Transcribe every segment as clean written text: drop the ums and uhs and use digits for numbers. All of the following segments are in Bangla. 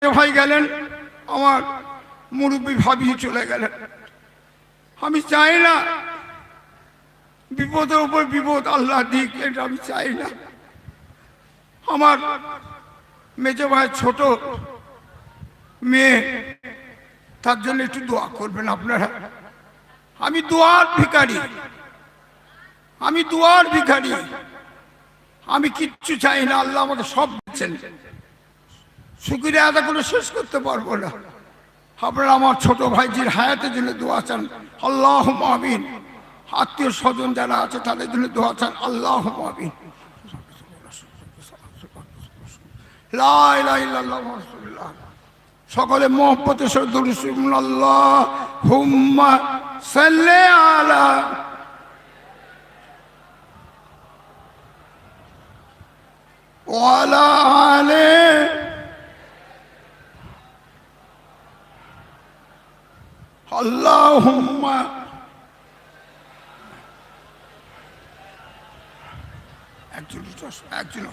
ভাই গেলেন, আমার মুরব্বী ভাবি চলে গেলেন। আমি চাই না বিপদের উপর বিপদ আল্লাহ দিক, এটা আমি চাই না। আমার মেজো ভাই ছোট মেয়ে, তার জন্য একটু দোয়া করবেন আপনারা। আমি দোয়ার ভিখারি, আমি দোয়ার ভিখারি। আমি কিচ্ছু চাই না, আল্লাহ আমাকে সব দিচ্ছেন, শুকরিয়া আদা করে শেষ করতে পারবো না। আপনারা আমার ছোট ভাইজির হায়াতের জন্য দোয়া চান, আল্লাহুম্মা আমিন। আত্মীয় স্বজন যারা আছে তাদের জন্য দোয়া চান, আল্লাহুম্মা আমিন। লা ইলাহা ইল্লাল্লাহ মুহাম্মাদুর রাসূলুল্লাহ। সকলে মুহাব্বতের সাথে দরুদ শরীফ, আল্লাহুম্মা সাল্লি আলা ওয়া আলা আলি আল্লাহুম্মা। একজন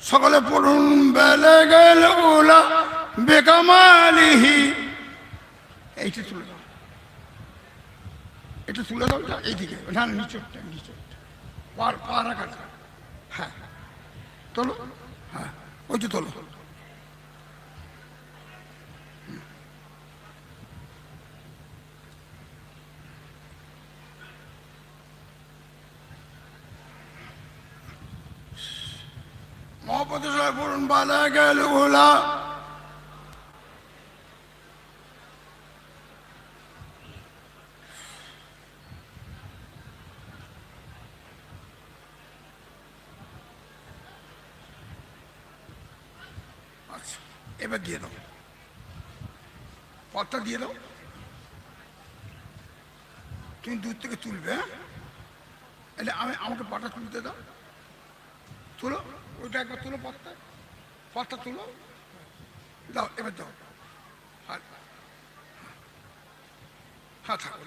সকলে পড়ুন, বালাগাল উলা বিকামালিহি। এইটা তুলে দাও, এটা তুলে দাও, এইদিকে না, নিচটা পার রাখা। হ্যাঁ তোলো, হ্যাঁ ওইটা তোলো। মহব্বতের সাথে পড়ুন, বালাগাল উলা। আচ্ছা এবার দিয়ে দাও, পথটা দিয়ে দাও। তুমি দূর থেকে তুলবে, হ্যাঁ? আমাকে পাটা তুলতে দাও, তুলো ওইটা একবার তুলো, পথটা তুলো, দাও এবার দাও। হ্যাঁ থাকো,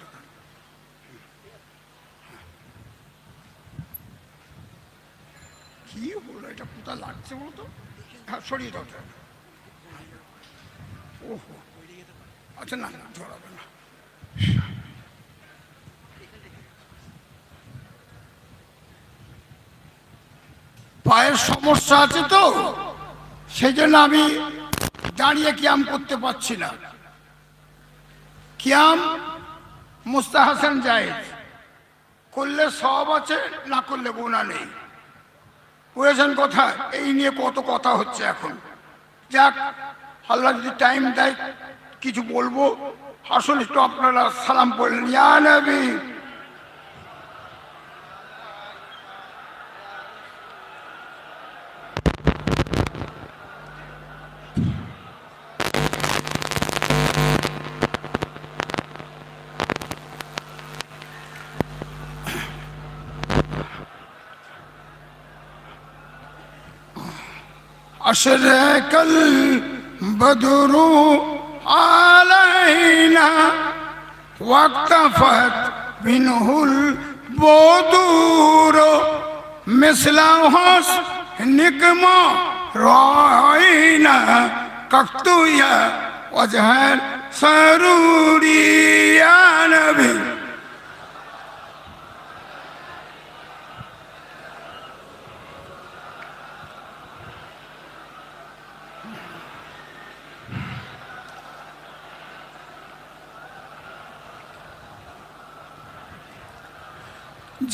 কি হলো এটা, কোথা লাগছে বলো তো? হ্যাঁ সরিয়ে দাও। ওহো আচ্ছা, না না ধরাবে না। পায়ের সমস্যা আছে তো, সেই জন্য আমি দাঁড়িয়ে কিয়াম করতে পারছি না। কিয়াম মুস্তাহাসান জায়েজ, করলে সওয়াব আছে, না করলে গুনাহ নেই। বুঝেছেন কথা? এই নিয়ে কত কথা হচ্ছে এখন। যাক, আল্লাহ যদি টাইম দেয় কিছু বলবো। আসলে একটু আপনারা সালাম পড়লেন, ইয়া নবী। أشرق البدر علينا واقتفت منه البدور مثل حسنك ما رأينا قط يا وجه السرور يا نبي।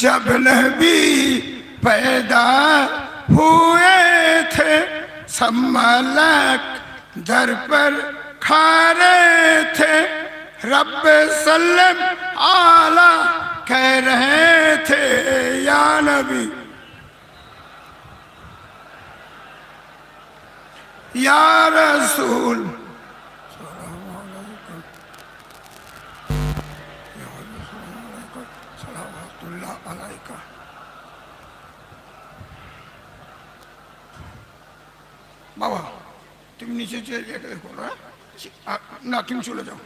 जब नबी पैदा हुए थे सब मलक दर पर खड़े थे, रब सल्लम आला कह रहे थे या नबी या रसूल। বাবা তুমি নিচে করো, না তুমি চলে যাও।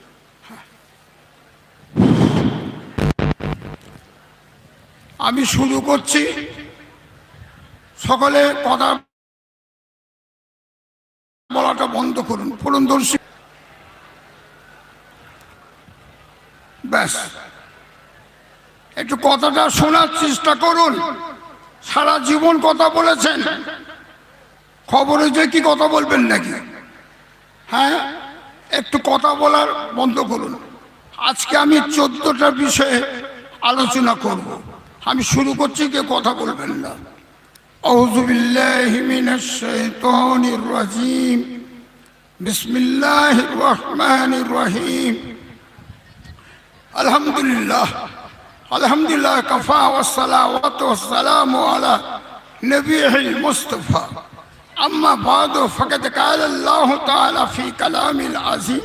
আমি শুরু করছি, সকলে কথা বলাটা বন্ধ করুন। পুরন্দর্শী ব্যাস, একটু কথাটা শোনার চেষ্টা করুন। সারা জীবন কথা বলেছেন, খবরে যে কি কথা বলবেন নাকি? হ্যাঁ, একটু কথা বলার বন্ধ করুন। আজকে আমি 14টা বিষয়ে আলোচনা করব। আমি শুরু করছি, কেউ কথা বলবেন না। আউযু বিল্লাহি মিনাশ শাইতানির রাজীম। বিসমিল্লাহির রহমানির রহিম। আলহামদুলিল্লাহ আলহামদুলিল্লাহ কাফা ওয়াসসালাওয়াতু ওয়াসসালামু আলা নবিয়িল মুস্তাফা। أما بعد فقد قال الله تعالى في كلامه العظيم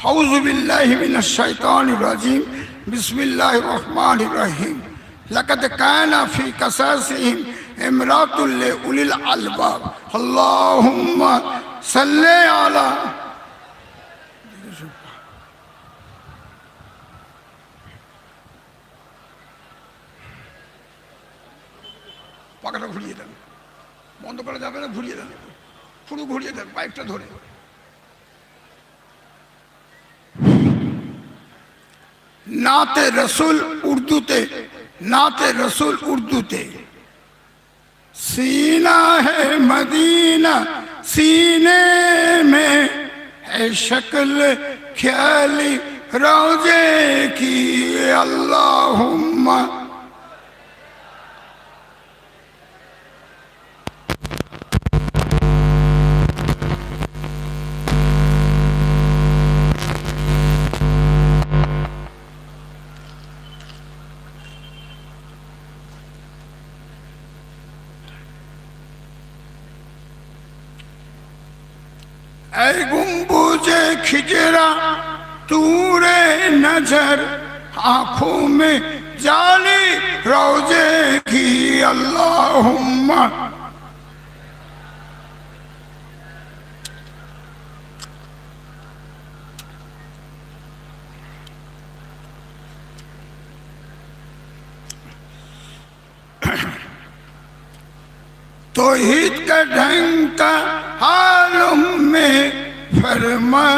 أعوذ بالله من الشيطان الرجيم بسم الله الرحمن الرحيم لقد كان في قصصهم عبرة لأولي الألباب اللهم صل على পাকাটা ঘুরিয়ে দেন, বন্ধ করা যাবে না, ঘুরিয়ে দেন, পুরো ঘুরিয়ে দেন পাইপটা ধরে। नाते रसूल उर्दूते, नाते रसूल उर्दूते। सीना है मदीना सीने में है शक्ल ख्याली रोजे की अल्लाहुम्मा। ऐ गुंबुजे खिजरा तूरे नजर आंखों में जाली रोजे की अल्लाहुम्मा। तौहीद का ढंका आलम में फरमा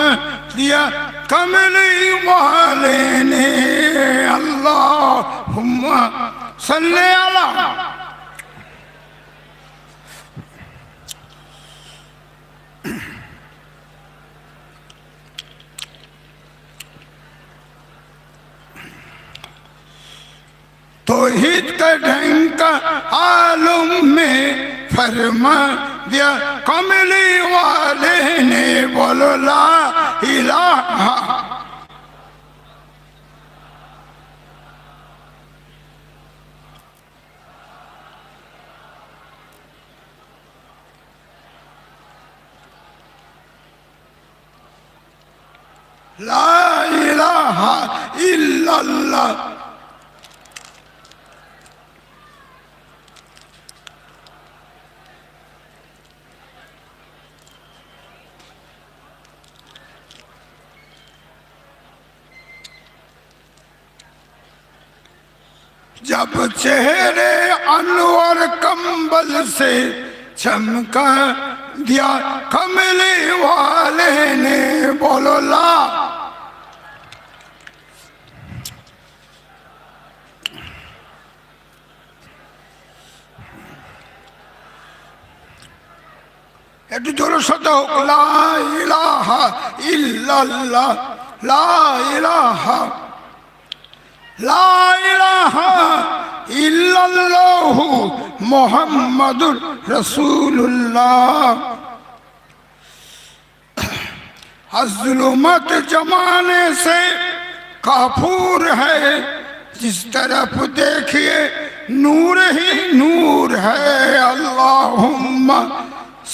दिया कमली वाले ने अल्लाहुम्मा सल्ले अला। तौहीद का ढंका आलम में फरमा दिया कमली वाले ने बोलो ला इलाहा। ला इलाहा इल्लल्लाह। जब चेहरे अनवर कंबल से चमका दिया कमली वाले ने बोलो ला। একটু জোরের সাথে হোক, লা ইলাহা ইল্লাল্লাহ, লা ইলাহা লা ইলাহা ইল্লাল্লাহু মুহাম্মাদুর রাসূলুল্লাহ। अज़्लुमत जमाने से काफूर है, जिस तरफ देखिए नूर ही नूर है अल्लाहुम्मा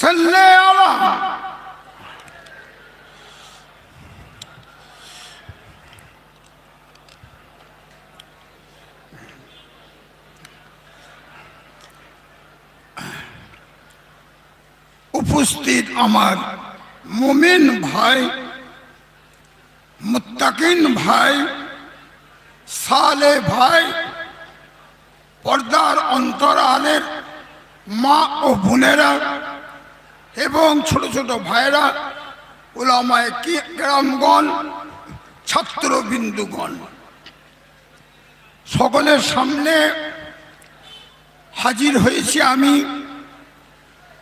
सल्ले अला। उपस्थित आमार मुमिन भाई, मुत्ताकिन भाई, साले भाई, पर्दार अंतरालेर মা ও বোনেরা এবং ছোট ছোট ভাইরা, উলামায়ে কেরামগণ, ছাত্রবিন্দুগণ, সকলের সামনে হাজির হয়েছি আমি।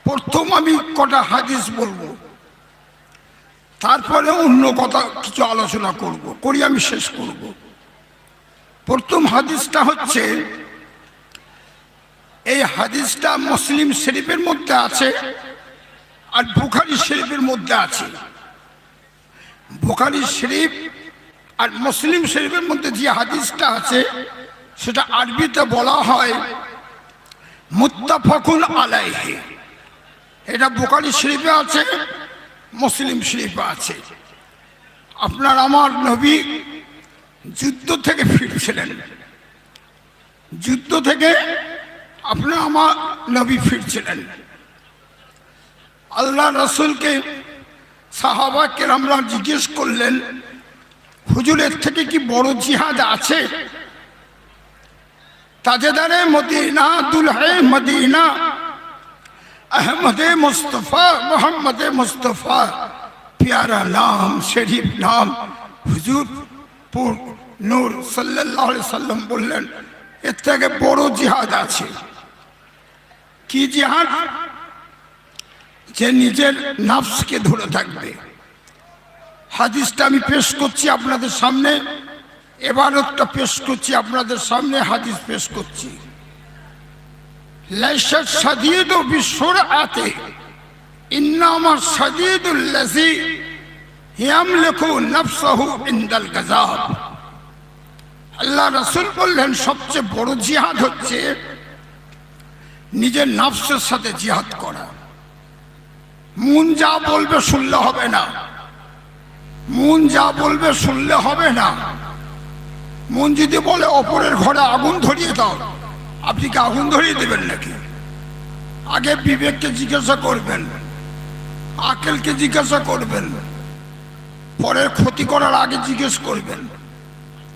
প্রথম আমি কটা হাদিস বলবো, তারপরে অন্য কথা কিছু আলোচনা করি আমি শেষ করব। প্রথম হাদিসটা হচ্ছে, এই হাদিসটা মুসলিম শরীফের মধ্যে আছে আর বুখারী শরীফের মধ্যে আছে। বুখারী শরীফ আর মুসলিম শরীফের মধ্যে যে হাদিসটা আছে সেটা আরবিতে বলা হয় মুত্তাফাকুন আলাইহি। এটা বুখারী শরীফে আছে, মুসলিম শরীফে আছে। আপনার আমার নবী যুদ্ধ থেকে ফিরছিলেন, যুদ্ধ থেকে আপনার আমার নবী ফিরছিলেন। আল্লাহ রাসূলকে সাহাবা কেরামরা জিজ্ঞেস করলেন, হুজুরের থেকে কি বড় জিহাদ আছে? তাজেদারে মদিনা, দুলহে মদিনা, আহমদে মুস্তফা, মোহাম্মদে মুস্তফা, প্যারা নাম, শরীফ নাম হুজুর পুর নূর সাল্লাল্লাহু আলাইহি সাল্লাম বললেন, এর থেকে বড় জিহাদ আছে। কি জিহাদ? যে নিজের নফসকে ধরে থাকবে। হাদিসটা আমি পেশ করছি আপনাদের সামনে, এবারতটা পেশ করছি আপনাদের সামনে, হাদিস পেশ করছি। লাইসা শাদীদু বিসুরআতি ইন্নামা শাদীদুল্লাযী ইয়ামলিকু নাফসাহু ইনদাল গাযাব। আল্লাহ রাসূল বললেন, সবচেয়ে বড় জিহাদ হচ্ছে নিজের নফসের সাথে জিহাদ করা। মন যা বলবে শুনলে হবে না, মন যা বলবে শুনলে হবে না। মন যদি বলে অপরের ঘরে আগুন ধরিয়ে দাও, আপনি কি আগুন ধরিয়ে দেবেন নাকি? আগে বিবেককে জিজ্ঞাসা করবেন, আকেলকে জিজ্ঞাসা করবেন, পরের ক্ষতি করার আগে জিজ্ঞেস করবেন।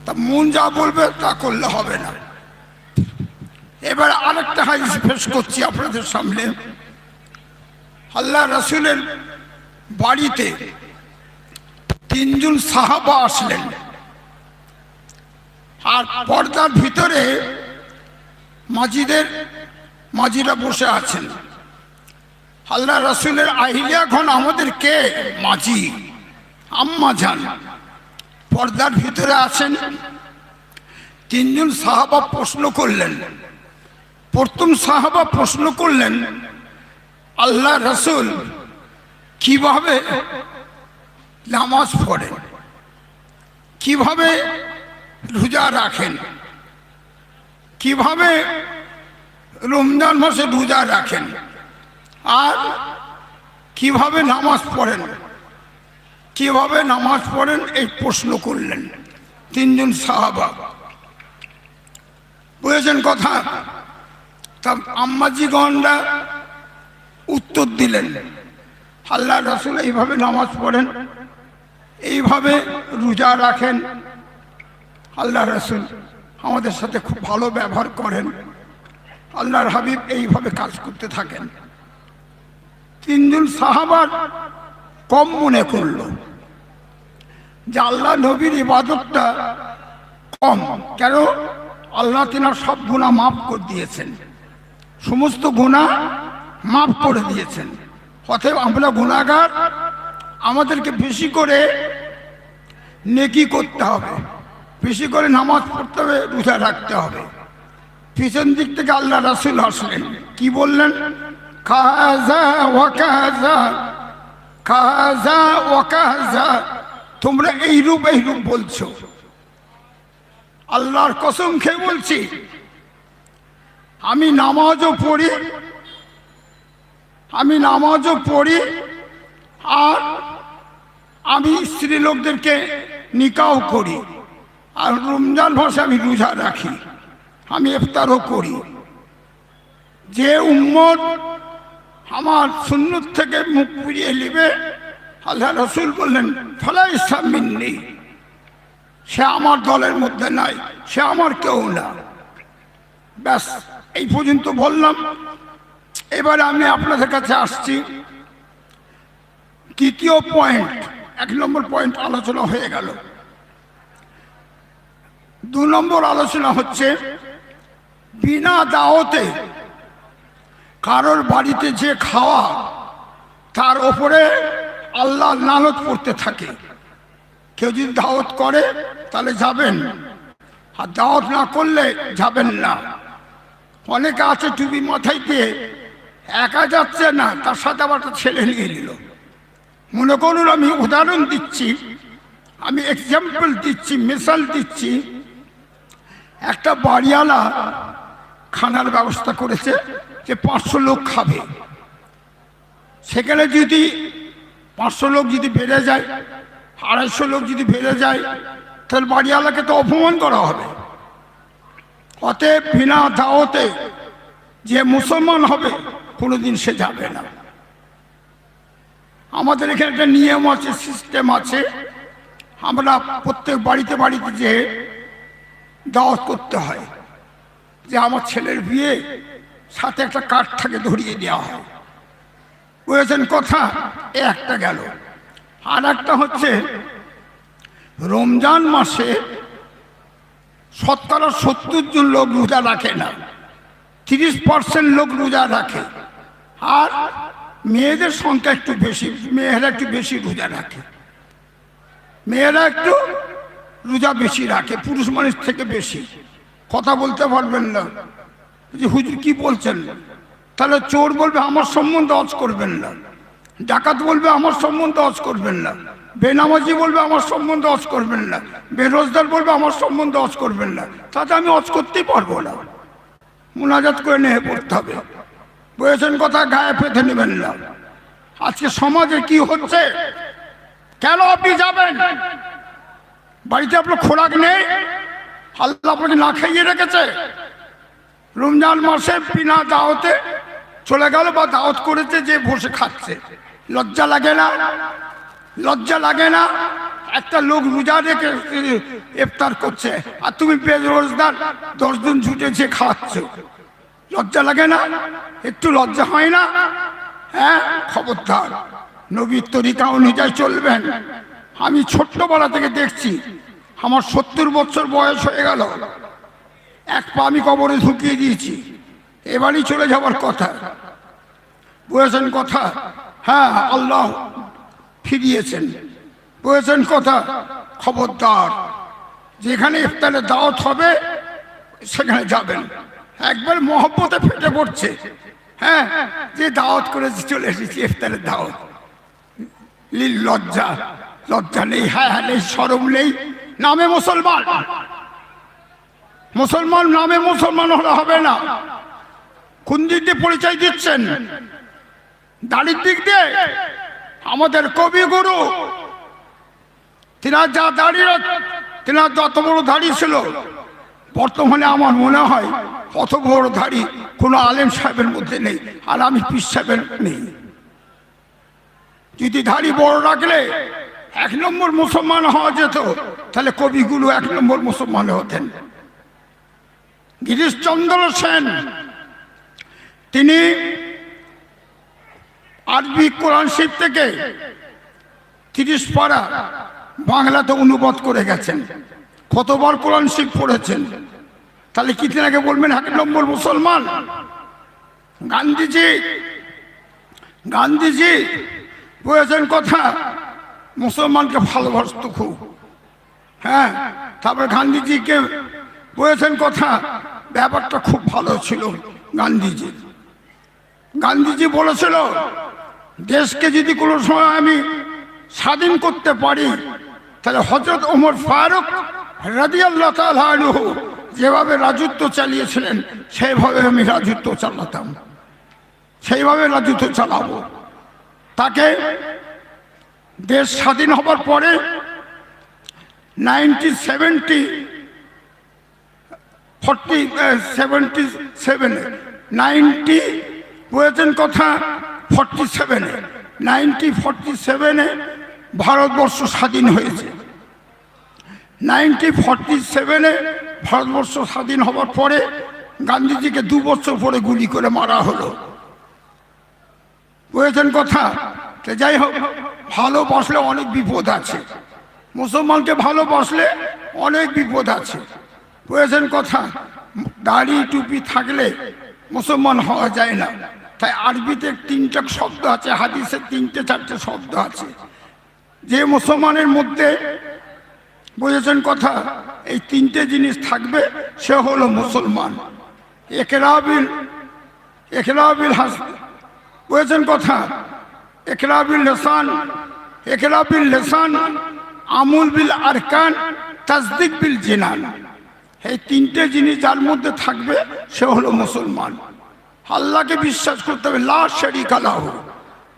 তা মন যা বলবে তা করলে হবে না। এবার আরেকটা হাদিস পেশ করছি আপনাদের সামনে। আল্লাহ রাসূলের বাড়িতে তিনজন সাহাবা আসলেন, আর পর্দার ভিতরে মাজিরা বসে আছেন। আল্লাহ রাসূলের আহিলিয়াগণ আমাদের কে? মাঝি, আম্মা জান পর্দার ভিতরে আছেন। তিনজন সাহাবা প্রশ্ন করলেন। প্রথম সাহাবা প্রশ্ন করলেন, আল্লাহ রাসূল কিভাবে নামাজ পড়েন, কিভাবে রোজা রাখেন, কিভাবে রমজান মাসে রোজা রাখেন, আর কিভাবে নামাজ পড়েন, কিভাবে নামাজ পড়েন, এই প্রশ্ন করলেন তিনজন সাহাবা। বুঝেছেন কথা? তা আম্মাজিগণরা উত্তর দিলেন, আল্লাহ রাসূল এইভাবে নামাজ পড়েন, এইভাবে রোজা রাখেন। আল্লাহ রাসূল আমাদের সাথে খুব ভালো ব্যবহার করেন, আল্লাহর হাবিব এইভাবে কাজ করতে থাকেন। তিনজন সাহাবার কম মনে করল যে আল্লাহ নবীর ইবাদতটা কম। কেন? আল্লাহ তিনার সব গুনাহ মাফ করে দিয়েছেন, সমস্ত গুনাহ মাফ করে দিয়েছেন। অতএব আমরা গুনাহগার, আমাদেরকে বেশি করে নেকি করতে হবে, বেশি করে নামাজ পড়তে হবে, রোজা রাখতে হবে। পিছন দিক থেকে আল্লাহ রাসূল আসলেন, কি বললেন? কাযা ওয়া কাযা, কাযা ওয়া কাযা, তোমরা এইরূপ এইরূপ বলছো। আল্লাহর কসম খেয়ে বলছি, আমি নামাজও পড়ি, আমি নামাজও পড়ি, আর আমি স্ত্রী লোকদেরকে নিকাহ করি, আর রমজান মাসে আমি রোজা রাখি, আমি ইফতারও করি। যে উম্মত আমার সুন্নত থেকে মুখ ফিরিয়ে নেবে, আল্লাহ রাসূল বললেন, ফালাইসা মিন্নি, সে আমার দলের মধ্যে নাই, সে আমার কেউ না। ব্যাস এই পর্যন্ত বললাম। এবারে আমি আপনাদের কাছে আসছি তৃতীয় পয়েন্ট। 1 নম্বর পয়েন্ট আলোচনা হয়ে গেল। 2 নম্বর আলোচনা হচ্ছে বিনা দাওয়াতে কারোর বাড়িতে যে খাওয়া, তার ওপরে আল্লাহ লানত পড়তে থাকে। কেউ যদি দাওয়াত করে তাহলে যাবেন, আর দাওয়াত না করলে যাবেন না। অনেকে আছে টুপি মাথায় দিয়ে একা যাচ্ছে না, তার সাথে আবার একটা ছেলে নিয়ে নিল। মনে করুন, আমি উদাহরণ দিচ্ছি, আমি এক্সাম্পল দিচ্ছি, মিসাল দিচ্ছি। একটা বাড়িওয়ালা খানার ব্যবস্থা করেছে যে 500 লোক খাবে। সেখানে যদি 500 লোক যদি বেড়ে যায়, 250 লোক যদি বেড়ে যায়, তাহলে বাড়িওয়ালাকে তো অপমান করা হবে। অতএব বিনা দাওয়াতে যে মুসলমান হবে কোনোদিন সে যাবে না। আমাদের এখানে একটা নিয়ম আছে, সিস্টেম আছে। আমরা প্রত্যেক বাড়িতে বাড়িতে যে দাওয়াত করতে হয়, যে আমার ছেলের বিয়ে, সাথে একটা কার্ড থাকে ধরিয়ে দেওয়া হয়। বুঝেছেন কথা? একটা গেল। আর একটা হচ্ছে রমজান মাসে 70% জন লোক রোজা রাখে না, 30% লোক রোজা রাখে। আর মেয়েদের সংখ্যা একটু বেশি, মেয়েরা একটু বেশি রোজা রাখে। মেয়েরা একটু রোজা বেশি রাখে পুরুষ মানুষ থেকে বেশি। কথা বলতে পারবেন না যে হুজুর কি বলছেন? তাহলে চোর বলবে আমার সম্বন্ধে আওয়াজ করবেন না, ডাকাত বলবে আমার সম্বন্ধে আওয়াজ করবেন না, বেনামাজি বলবে আমার সম্বন্ধে আওয়াজ করবেন না, বেরোজগার বলবে আমার সম্বন্ধে আওয়াজ করবেন না। তাতে আমি আওয়াজ করতেই পারবো না, মুনাজাত করে নিয়ে পড়তে হবে। বুঝেছেন কথা? গায়ে পেতে নেবেন না। আজকে সমাজে কি হচ্ছে? কেন আপনি যাবেন? বাড়িতে আপনার খোরাক নেই, আল্লাহ আপনাকে না খাইয়ে রেখেছে। রমজান মাসে বিনা দাওয়াতে চলে গেল, বা দাওয়াত করেছে যে বসে খাচ্ছে। লজ্জা লাগে না? লজ্জা লাগে না? একটা লোক রোজা রেখে ইফতার করছে, আর তুমি বেরোজগার 10 জন ছুটেছে খাওয়াচ্ছ। লজ্জা লাগে না? একটু লজ্জা হয় না? হ্যাঁ, খবরদার, নবীর তরিকা অনুযায়ী চলবেন। আমি ছোট্টবেলা থেকে দেখছি, আমার 70 বছর বয়স হয়ে গেল, এক পা আমি কবরে ঢুকিয়ে দিয়েছি, এবারই চলে যাবার কথা। বুঝেছেন কথা? হ্যাঁ, আল্লাহ ফিরিয়েছেন। বুঝেছেন কথা? খবরদার, যেখানে ইফতারের দাওয়াত হবে সেখানে যাবেন। একবার মহব্বতে ফেটে পড়ছে, হ্যাঁ, যে দাওয়াত করেছে চলে এসেছি ইফতারের দাওয়াত। লজ্জা, লজ্জা নেই, হ্যাঁ নেই, শরম নেই। নামে মুসলমান, মুসলমান নামে মুসলমান হলে হবে না। কোন দিক দিয়ে পরিচয় দিচ্ছেন? দাড়ির দিক দিয়ে? আমাদের কবিগুরু তিনার যা দাঁড়িয়ে, তিনার যত বড় দাড়ি ছিল, বর্তমানে আমার মনে হয় অত বড় দাড়ি কোনো আলেম সাহেবের মধ্যে নেই, আর আমি পীর সাহেবের নেই। যদি দাড়ি বড় রাখলে 1 নম্বর মুসলমান হওয়া যেত, তাহলে কবিগুলো 1 নম্বর মুসলমান হতেন। গিরিশচন্দ্র সেন তিনি আরবি কোরআন শরীফ থেকে 30 পারা বাংলাতে অনুবাদ করে গেছেন। কতবার কোরআন শরীফ পড়েছেন? তাহলে কি তিনাকে বলবেন 1 নম্বর মুসলমান? গান্ধীজি, গান্ধীজি বলেছেন কথা, মুসলমানকে ভালোবাসত খুব। হ্যাঁ, তারপরে গান্ধীজিকে বলেছেন কথা, ব্যাপারটা খুব ভালো ছিল গান্ধীজি। গান্ধীজি বলেছিল, দেশকে যদি কোনো সময় আমি স্বাধীন করতে পারি, তাহলে হযরত ওমর ফারুক রাদিয়াল্লাহু তাআলা আনহু যেভাবে রাজত্ব চালিয়েছিলেন সেইভাবে আমি রাজত্ব চালাতাম, সেইভাবে রাজত্ব চালাবো। তাকে দেশ স্বাধীন হবার পরে 1947 বলেছেন কথা 1947 ভারতবর্ষ স্বাধীন হয়েছে। 1947 ভারতবর্ষ স্বাধীন হবার পরে গান্ধীজিকে 2 বছর পরে গুলি করে মারা হলো। বুঝেছেন কথা? যাই হোক, ভালোবাসলে অনেক বিপদ আছে, মুসলমানকে ভালোবাসলে অনেক বিপদ আছে, বুঝেছেন কথা? দাড়ি টুপি থাকলে মুসলমান হওয়া যায় না। তাই আরবিতে 3টা শব্দ আছে, হাদিসে 3-4টে শব্দ আছে। যে মুসলমানের মধ্যে, বুঝেছেন কথা, এই 3টে জিনিস থাকবে সে হলো মুসলমান। একরাবিল হাসান, বুঝেছেন কথা? একরাবিল লিসান, আমুল বিল আরকান, তাসদিক বিল জিনান। এই 3টে জিনিস যার মধ্যে থাকবে সে হলো মুসলমান। আল্লাহকে বিশ্বাস করতে হবে, লা শারীকা লাহু,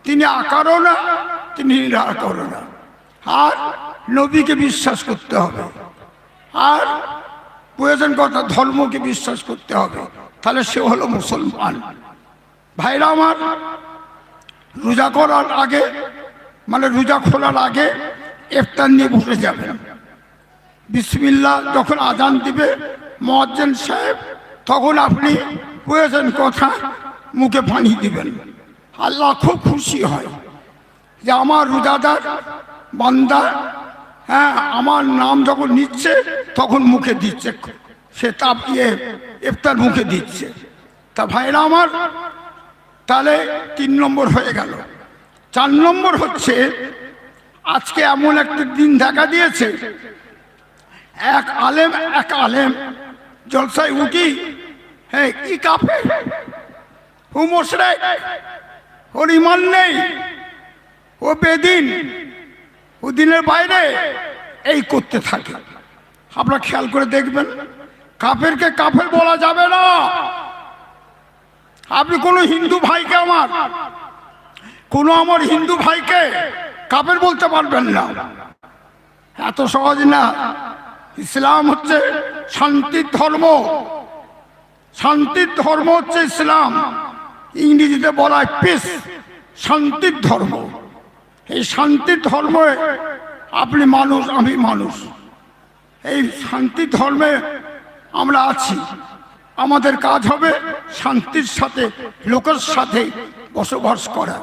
তিনি আকারও না, তিনি নিরাকারও না। আর নবীকে বিশ্বাস করতে হবে, আর বুঝেছেন কথা, ধর্মকে বিশ্বাস করতে হবে, তাহলে সে হলো মুসলমান। ভাইরা আমার, রোজা করার আগে, মানে রোজা খোলার আগে ইফতার নিয়ে বসে যাবেন। বিসমিল্লাহ যখন আজান দিবে মুয়াজ্জিন সাহেব, তখন আপনি, বুঝেছেন কথা, মুখে পানি দিবেন। আল্লাহ খুব খুশি হয় যে আমার রোজাদার বান্দা, হ্যাঁ, আমার নাম যখন নিচ্ছে তখন মুখে দিচ্ছে, সে ইফতার মুখে দিচ্ছে। তা ভাইরা আমার, তাহলে 3 নম্বর হয়ে গেল। 4 নম্বর হচ্ছে, আজকে এমন একটা দিন দেখা দিয়েছে, এক আলেম জলসায় উঠি, হ্যাঁ, কি কাফের, ও মুশরিক, ওর ঈমান নেই, ও বেদিন, ও দিনের বাইরে, এই করতে থাকে। আপনারা খেয়াল করে দেখবেন, কাফেরকে কাফের বলা যাবে না। আপনি কোনো হিন্দু ভাইকে, আমার হিন্দু ভাইকে কাফের বলতে পারবেন না, এত সহজ না। ইসলাম হচ্ছে শান্তির ধর্ম, শান্তির ধর্ম হচ্ছে ইসলাম। ইংরেজিতে বলা হয় পিস, শান্তির ধর্ম। এই শান্তির ধর্মে আপনি মানুষ, আমি মানুষ, এই শান্তির ধর্মে আমরা আছি। আমাদের কাজ হবে শান্তির সাথে, লোকের সাথে বসবাস করা।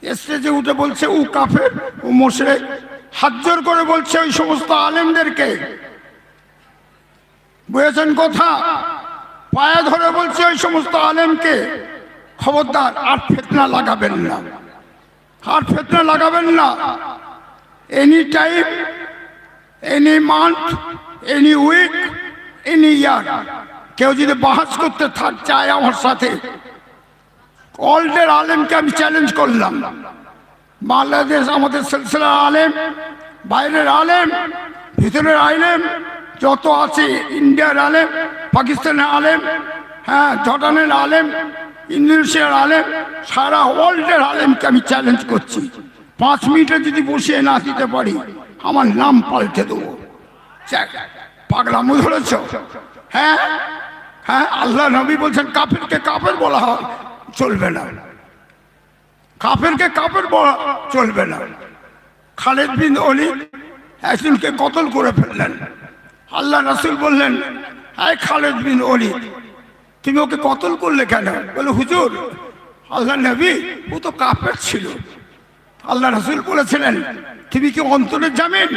স্টেজে উঠে বলছে ও কাফের, ও মুশরিক, হাত জোর করে বলছে ওই সমস্ত আলেমদেরকে, বুঝেছেন কথা, পায়ে ধরে বলছে ওই সমস্ত আলেমকে, খবরদার আর ফিতনা লাগাবেন না, আর ফিতনা লাগাবেন না। Any time, any month, any week, any year, কেউ যদি বাহাস করতে চায় আমার সাথে, ওয়ার্ল্ডের আলেমকে আমি চ্যালেঞ্জ করলাম। বাংলাদেশ আমাদের সিলসিলার আলেম, বাইরের আলেম, ভিতরের আলেম যত আছে, ইন্ডিয়ার আলেম, পাকিস্তানের আলেম, হ্যাঁ, জর্ডানের আলেম, ইন্দোনেশিয়ার আলেম, সারা ওয়ার্ল্ডের আলেমকে আমি চ্যালেঞ্জ করছি। 5 মিনিটে যদি বসিয়ে না দিতে পারি, আমার নাম পাল্টে দেবো। পাগলামো ধরেছ? হ্যাঁ হ্যাঁ, আল্লাহ নবী বলছেন কাফেরকে কাফের বলা হয়, চলবে না, কাফেরকে কাফের বলা চলবে না। খালিদ বিন ওলীদ একজনকে কতল করে ফেললেন। আল্লাহ রাসূল বললেন, এই খালিদ বিন ওলীদ, তুমি ওকে কতল করলে কেন? বলে, হুজুর, আল্লাহ নবী, ও তো কাফের ছিল। আল্লাহ রাসূল বলেছিলেন, তুমি কি অন্তরের জামিন?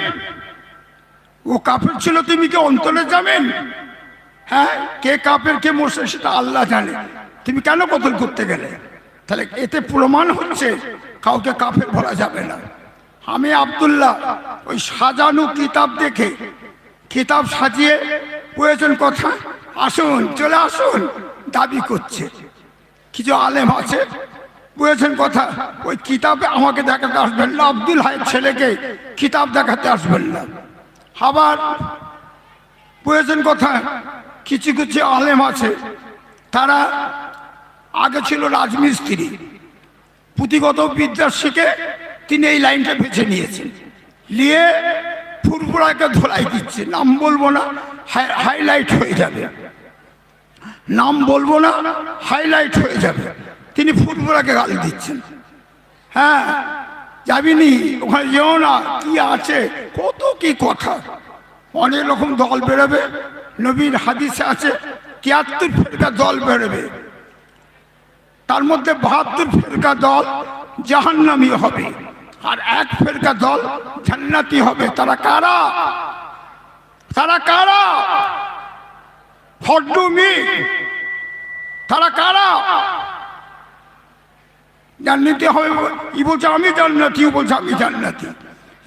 ও কাফের ছিল, তুমি কি অন্তরের জামিন? হ্যাঁ, কে কাফের কে মুশরিক সেটা আল্লাহ জানে, তুমি কেন কতল করতে গেলে? তাহলে এতে প্রমাণ হচ্ছে কাউকে কাফের বলা যাবে না। আমি আব্দুল্লাহ ওই সাজানো কিতাব দেখে, কিতাব সাজিয়ে, প্রয়োজন কথা, আসুন, চলে আসুন দাবি করছে। কিছু আলেম আছে, বুঝেছেন কথা, ওই কিতাবে আমাকে দেখাতে আসবেন না, আব্দুল হায়ের ছেলেকে কিতাব দেখাতে আসবেন না। আবার বুঝেছেন কথা, কিছু কিছু আলেম আছে, তারা আগে ছিল রাজমিস্ত্রি, পুঁথিগত বিদ্যা শিখে তিনি এই লাইনটা বেছে নিয়েছেন, নিয়ে ফুরফুরাকে ধোলাই দিচ্ছে। নাম বলবো না, হাইলাইট হয়ে যাবে, নাম বলবো না, হাইলাইট হয়ে যাবে। তিনি ফুরফুরাকে গালি দিচ্ছেন। হ্যাঁ, যাবিনি ওখানে, যেও না, কি আছে, কত কি কথা, অনেক রকম দল বেরোবে। নবীর হাদিসে আছে 73 ফেরকা দল বেরোবে, তার মধ্যে 72 ফেরকা দল জাহান্নামী হবে, আর এক ফেরকা দল জান্নাতি হবে। তারা কারা? তারা কারা? ফড্ডুমি। তারা কারা? জান্নাতি হবে ই বলছে আমি জান্নাতি, ও বলছে আমি জান্নাতি।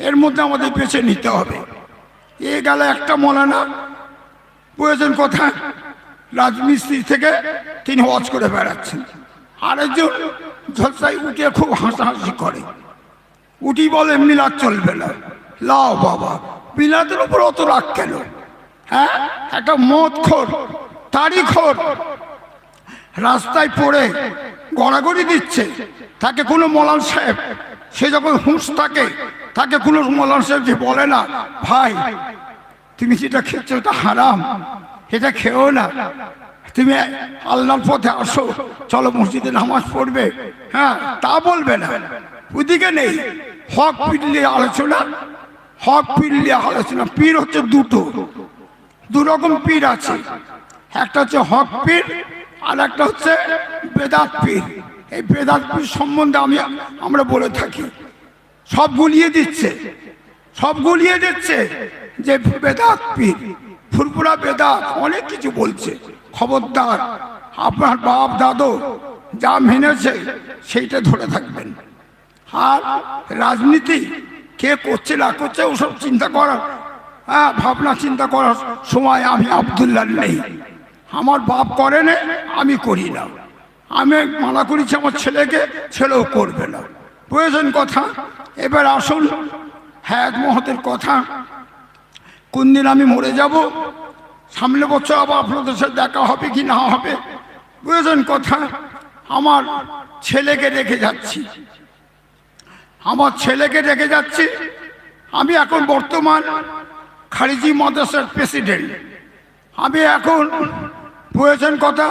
এর মধ্যে আমাদের বেছে নিতে হবে। এ গেল একটা মৌলানা, প্রয়োজন কথা, রাজমিস্ত্রি থেকে তিনি ওয়াজ করে বেড়াচ্ছেন। আরেকজন ঝলসায় উঠে খুব হাসাহাসি করে, উঠি বলে মিলাদ চলবে না। লাও বাবা, মিলাদের উপর অত রাগ কেন? হ্যাঁ, একটা মদখোর, তারিখোর রাস্তায় পড়ে গড়াগড়ি দিচ্ছে, তাকে কোনো মৌলানা সাহেব, সে যখন হুঁশ থাকে, তাকে কোনো মৌলানা সাহেব যে বলে না, ভাই তুমি যেটা খেয়েছো ওটা হারাম, এটা খেও না, তুমি আল্লাহর পথে আসো, চলো মসজিদে নামাজ পড়বে, হ্যাঁ, তা বলবে না। ওদিকে নেই হক পিরলি আলোচনা, হক পিরলি আলোচনা। পীর হচ্ছে দু রকম পীর আছে, একটা হচ্ছে হক পীর, আর একটা হচ্ছে বেদাত পীর। এই বেদাত পীর সম্বন্ধে আমরা বলে থাকি, সব গুলিয়ে দিচ্ছে, সব গুলিয়ে দিচ্ছে যে বেদাত পীর, ফুরফুরা বেদাত, অনেক কিছু বলছে। খবরদার, আপনার বাপ দাদু যা মেনেছে সেইটা ধরে থাকবেন। আর রাজনীতি কে করছে না করছে ওসব চিন্তা করার, হ্যাঁ, ভাবনা চিন্তা করার সময় আমি আব্দুল্লাহ নেই। আমার বাপ করে না, আমি করি না। আমি মানা করেছি আমার ছেলেকে, ছেলেও করবে না। প্রয়োজন কথা। এবার আসুন হায়াত মহতের কথা। কোন দিন আমি মরে যাব, সামনে বছর আবার আপনাদের সাথে দেখা হবে কি না হবে, প্রয়োজন কথা। আমার ছেলেকে রেখে যাচ্ছি, আমার ছেলেকে রেখে যাচ্ছি। আমি এখন বর্তমান খারিজি মাদ্রাসার প্রেসিডেন্ট। আমি এখন প্রয়োজন কথা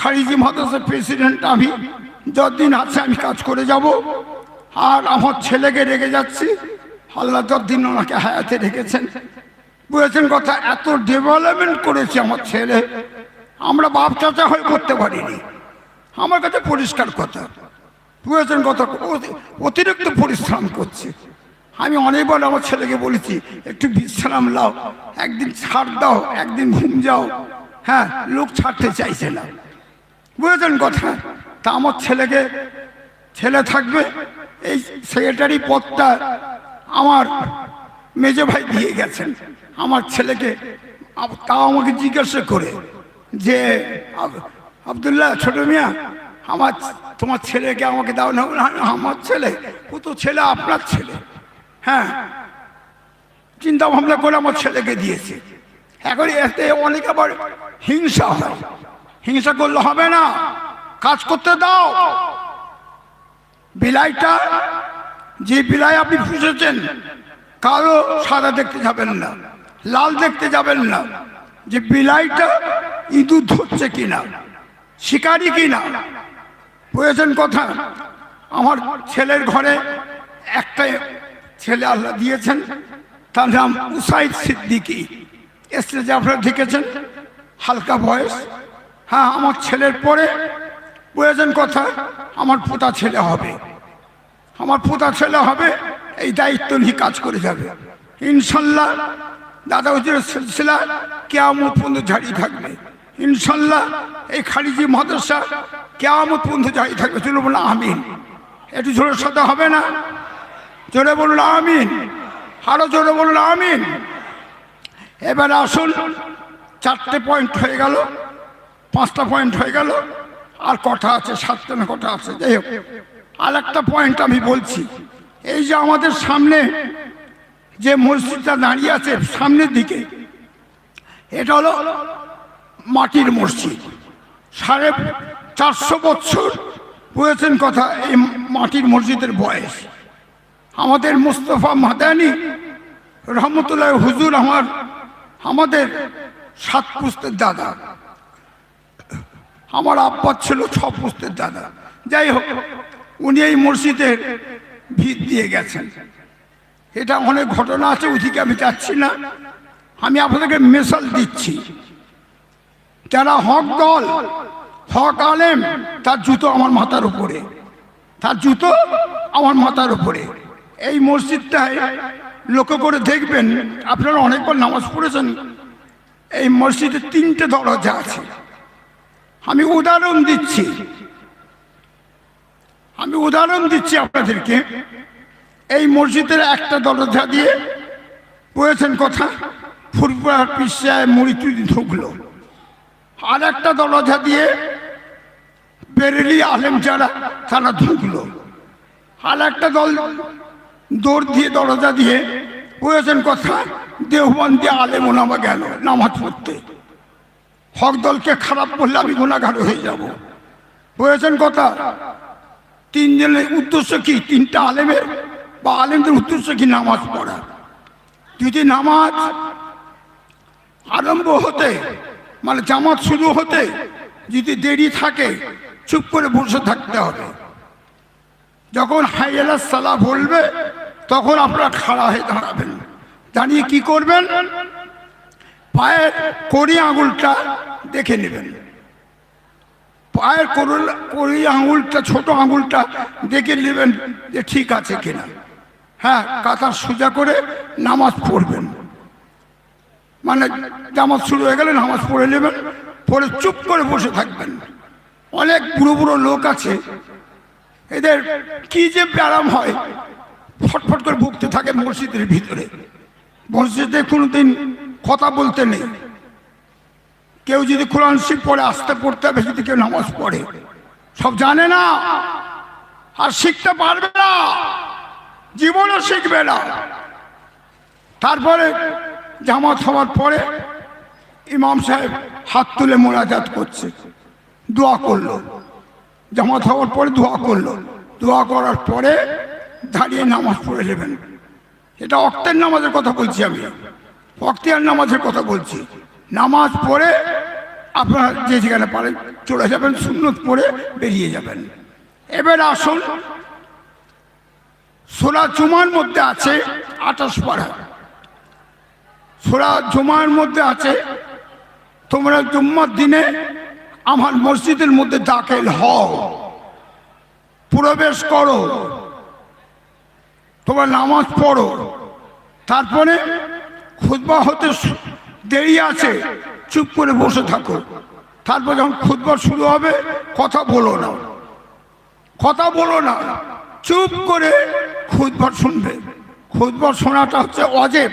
খারিজি মাদ্রাসার প্রেসিডেন্ট। আমি যতদিন আছে আমি কাজ করে যাব। আর আমার ছেলেকে রেখে যাচ্ছি, আল্লাহ যতদিন ওনাকে হায়াতে রেখেছেন। বুঝেছেন কথা, এত ডেভেলপমেন্ট করেছে আমার ছেলে, আমরা বাপ চাচা হয়ে করতে পারিনি। আমার কাছে পরিষ্কার কথা, বুঝেছেন কথা, অতিরিক্ত পরিশ্রম করছে। আমি অনেকবার আমার ছেলেকে বলেছি একটু বিশ্রাম নাও, একদিন ছাড় দাও, একদিন ঘুম যাও। হ্যাঁ, লোক ছাড়তে চাইছে না, বুঝেছেন কথা। তা আমার ছেলে থাকবে। এই সেক্রেটারি পদটা আমার মেজো ভাই দিয়ে গেছেন আমার ছেলেকে। তাও আমাকে জিজ্ঞাসা করে যে আব্দুল্লাহ ছোট মিয়া, তোমার ছেলেকে আমাকে দাও না। আমার ছেলে, ও তো ছেলে আপনার ছেলে। হ্যাঁ, চিন্তা ভাবনা করে আমার ছেলেকে দিয়েছে। এখন এতে অনেক আবার হিংসা হয়, হিংসা করলে হবে না, কাজ করতে দাও। বিলাইটা, যে বিলাই আপনি পুষেছেন, কালো সাদা দেখতে যাবেন না, লাল দেখতে যাবেন না, যে বিলাইটা ইঁদুর ধরছে কিনা, শিকারি কিনা। বুঝেছেন কথা। আমার ছেলের ঘরে একটা ছেলে আল্লাহ দিয়েছেন, তার নাম উসাইদ সিদ্দিকী। স্টেজে আপনারা দেখেছেন, হালকা বয়স। হ্যাঁ, আমার ছেলের পরে বুঝেছেন কথা আমার পোতা ছেলে হবে, আমার পোতা ছেলে হবে। এই দায়িত্ব নিয়ে কাজ করে যাবে ইনশাল্লাহ। দাদা হুজুরের সিলসিলা কিয়ামত পর্যন্ত জারি থাকবে ইনশাল্লাহ। এই খারিজি মাদ্রাসা কিয়ামত পর্যন্ত জারি থাকবে। চলো বলুন আমিন। একটু জোরের সাথে হবে না? জোরে বলুন আমিন, আরো জোরে বলুন আমিন। এবারে আসুন, 4টে পয়েন্ট হয়ে গেল, 5টা পয়েন্ট হয়ে গেল, আর কটা আছে, 7টা না কটা আছে, যাই হোক। আর একটা পয়েন্ট আমি বলছি, এই যে আমাদের সামনে যে মসজিদটা দাঁড়িয়ে আছে সামনের দিকে, এটা হলো মাটির মসজিদ। 450 বছর বুঝেছেন কথা এই মাটির মসজিদের বয়স। আমাদের মুস্তফা মাদানী রহমতুল্লাহ হুজুর আমাদের 7 পুস্তের দাদা, আমার আব্বা ছিল 6 পুস্তের দাদা। যাই হোক, উনি এই মসজিদের ভিত দিয়ে গেছেন। এটা অনেক ঘটনা আছে, ওইদিকে আমি যাচ্ছি না। আমি আপনাদেরকে মেসাল দিচ্ছি, যারা হক দল, হক আলেম, তার জুতো আমার মাথার উপরে। তার জুতো আমার মাথার উপরে। এই মসজিদটায় লক্ষ্য করে দেখবেন, আপনারা অনেকবার নামাজ পড়েছেন, এই মসজিদে 3টে দরজা আছে। আমি উদাহরণ দিচ্ছি আপনাদেরকে। এই মসজিদের একটা দরজা দিয়ে বলেছেন কথা ফুরফুরা পিসায় মুড়ি টুড়ি ঢুকলো, আর একটা দরজা দিয়ে বেরেলি আলেম যারা তারা ঢুকলো, আর একটা দৌড় দিয়ে দরজা দিয়ে বলেছেন কথা দেওবন্দি আলেম ওলামা গেল নামাজ পড়তে। হক দলকে খারাপ করলে আমি গুনাহগার হয়ে যাব। বলেছেন কথা 3 জনের উদ্দেশ্য কি? 3টা আলেমের বা আলেমদের উদ্দেশ্য কি? নামাজ পড়া। যদি নামাজ আরম্ভ হতে মানে জামাত শুরু হতে যদি দেরি থাকে, চুপ করে বসে থাকতে হবে। যখন হাইয়া আলাস সালাহ বলবে তখন আপনারা খাড়া হয়ে দাঁড়াবেন। দাঁড়িয়ে কি করবেন? পায়ের কড়ি আঙুলটা দেখে নেবেন। পায়ের কড়ি আঙুলটা, ছোট আঙুলটা দেখে নেবেন যে ঠিক আছে কিনা। হ্যাঁ, কাতার সোজা করে নামাজ পড়বেন। মানে জামাত শুরু হয়ে গেলে নামাজ পড়ে নেবেন, পরে চুপ করে বসে থাকবেন। অনেক বুড়ো বুড়ো লোক আছে, এদের কি যে ব্যায়াম হয়, ফটফট করে ভুগতে থাকে মসজিদের ভিতরে। মসজিদে কোনোদিন কথা বলতে নেই। কেউ যদি কোরআন শিখ পড়ে আসতে পড়তে হবে, যদি কেউ নামাজ পড়ে, সব জানে না আর শিখতে পারবে না, জীবনও শিখবে না। তারপরে জামাত হওয়ার পরে ইমাম সাহেব হাত তুলে মোনাজাত করছে, দোয়া করলো। জামাত হওয়ার পরে দোয়া করলো, দোয়া করার পরে দাঁড়িয়ে নামাজ পড়ে নেবেন। এটা ওয়াক্তের নামাজের কথা বলছি, আমি ওয়াক্তিয়ার নামাজের কথা বলছি। নামাজ পড়ে আপনারা যে যেখানে পারেন চলে যাবেন, সুন্নত পড়ে বেরিয়ে যাবেন। এবার আসুন, সূরা জুমার মধ্যে আছে 28 পারা। সূরা জুমার মধ্যে আছে তোমরা জুম্মার দিনে আমার মসজিদের মধ্যে দাখিল হও, প্রবেশ করো, তোমরা নামাজ পড়ো। তারপরে খুতবা হতে দেরি আছে, চুপ করে বসে থাকো। তারপর যখন খুতবা শুরু হবে কথা বলো না, চুপ করে খুতবা শুনবে। খুতবা শোনাটা হচ্ছে ওয়াজিব।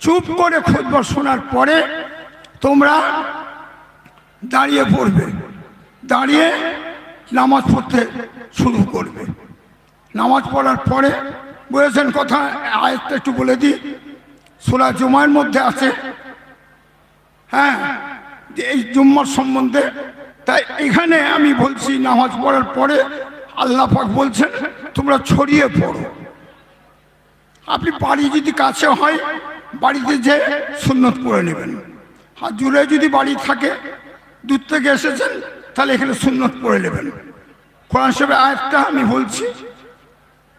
চুপ করে খুতবা শোনার পরে তোমরা দাঁড়িয়ে পড়বে, দাঁড়িয়ে নামাজ পড়তে শুরু করবে। নামাজ পড়ার পরে বলেছেন কথা, আয়াতটা একটু বলে দিই। সূরা জুমার মধ্যে আছে, হ্যাঁ, এই জুম্মার সম্বন্ধে। তাই এখানে আমি বলছি নামাজ পড়ার পরে আল্লাহ পাক বলছেন তোমরা ছড়িয়ে পড়ো। আপনি বাড়ি যদি কাছে হয় বাড়িতে যে সুন্নত পড়ে নেবেন, আর দূরে যদি বাড়ি থাকে, দূর থেকে এসেছেন, তাহলে এখানে সুন্নত পড়ে নেবেন। কোরআন শরীফের আয়াতটা আমি বলছি,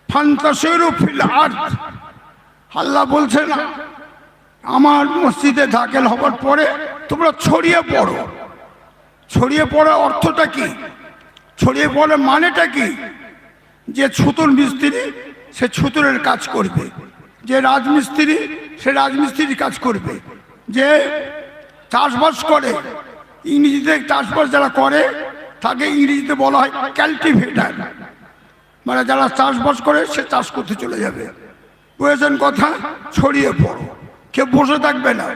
ফান্তাশিরু ফিল আরদ। আল্লাহ বলছেন আমার মসজিদে দাখিল হবার পরে তোমরা ছড়িয়ে পড়ো। ছড়িয়ে পড়ার অর্থটা কি? ছড়িয়ে পড়ার মানেটা কি? যে ছুতুর মিস্ত্রি সে ছুতুরের কাজ করবে, যে রাজমিস্ত্রি সে রাজমিস্ত্রির কাজ করবে, যে চাষবাস করে, ইংরেজিতে চাষবাস যারা করে তাকে ইংরেজিতে বলা হয় কাল্টিভেটার, মানে যারা চাষবাস করে সে চাষ করতে চলে যাবে। বুঝেছেন কথা? ছড়িয়ে পড়ো, কেউ বসে থাকবে না।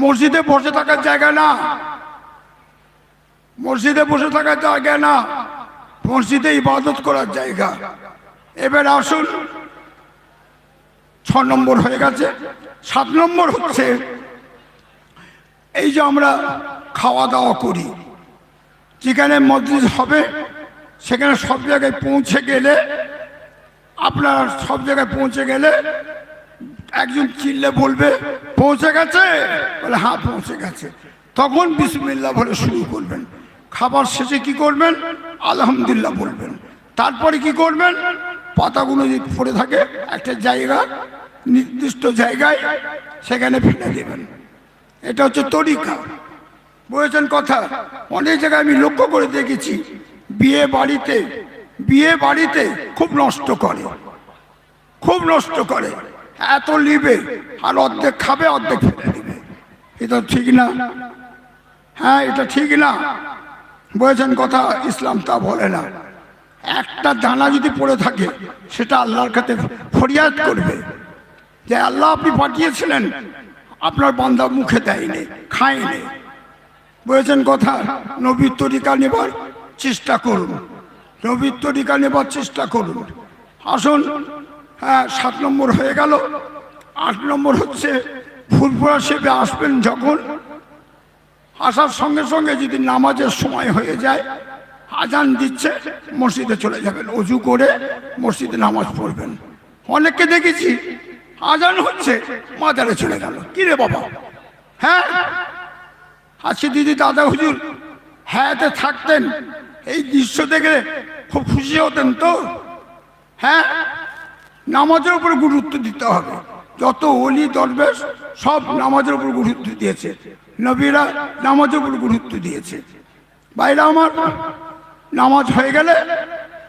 মসজিদে বসে থাকার জায়গা না, মসজিদে বসে থাকার জায়গা না, মসজিদে ইবাদত করার জায়গা। এবার আসুন, 6 নম্বর হয়ে গেছে। 7 নম্বর হচ্ছে এই যে আমরা খাওয়া দাওয়া করি, যেখানে মসজিদ হবে সেখানে সব জায়গায় পৌঁছে গেলে, আপনার সব জায়গায় পৌঁছে গেলে একজন চিল্লে বলবে পৌঁছে গেছে, বলে হ্যাঁ পৌঁছে গেছে। তখন বিসমিল্লাহ বলে শুরু করবেন। খাবার শেষে কি করবেন? আলহামদুলিল্লাহ বলবেন। তারপরে কি করবেন? পাতাগুলো যদি পড়ে থাকে একটা জায়গা, নির্দিষ্ট জায়গায় সেখানে ফেলে দেবেন। এটা হচ্ছে তরিকা। বুঝেছেন কথা? অনেক জায়গায় আমি লক্ষ্য করে দেখেছি, বিয়ে বাড়িতে বিয়ে বাড়িতে খুব নষ্ট করে, খুব নষ্ট করে, এত নিবে আর অর্ধেক খাবে অর্ধেক ফেলে দিবে। এটা ঠিক না। হ্যাঁ, এটা ঠিক না, বলেছেন কথা। ইসলাম তা বলে না। একটা দানা যদি পড়ে থাকে সেটা আল্লাহর কাছে ফরিয়াদ করবে যে আল্লাহ আপনি পাঠিয়েছিলেন, আপনার বান্দা মুখে দেয়নি, খায়নি। বলেছেন কথা। নবীর তরিকা নেবার চেষ্টা করুন, নবীর তরিকা নেবার চেষ্টা করুন। আসুন, হ্যাঁ 7 নম্বর হয়ে গেল। 8 নম্বর হচ্ছে ফুরফুরা শেপে আসবেন যখন, আসার সঙ্গে সঙ্গে যদি নামাজের সময় হয়ে যায়, আজান দিচ্ছে, মসজিদে চলে যাবেন, অজু করে মসজিদে নামাজ পড়বেন। অনেককে দেখেছি আজান হচ্ছে মাজারে চলে গেল, কিরে বাবা। হ্যাঁ, আজকে দিদি দাদা হুজুর হ্যাঁতে থাকতেন, এই দৃশ্য দেখে খুব খুশি হতেন তো। হ্যাঁ, নামাজের উপর গুরুত্ব দিতে হবে। যত ওলি দরবেশ সব নামাজের উপর গুরুত্ব দিয়েছে, নবীরা নামাজের উপর গুরুত্ব দিয়েছে। ভাইরা আমার, নামাজ হয়ে গেলে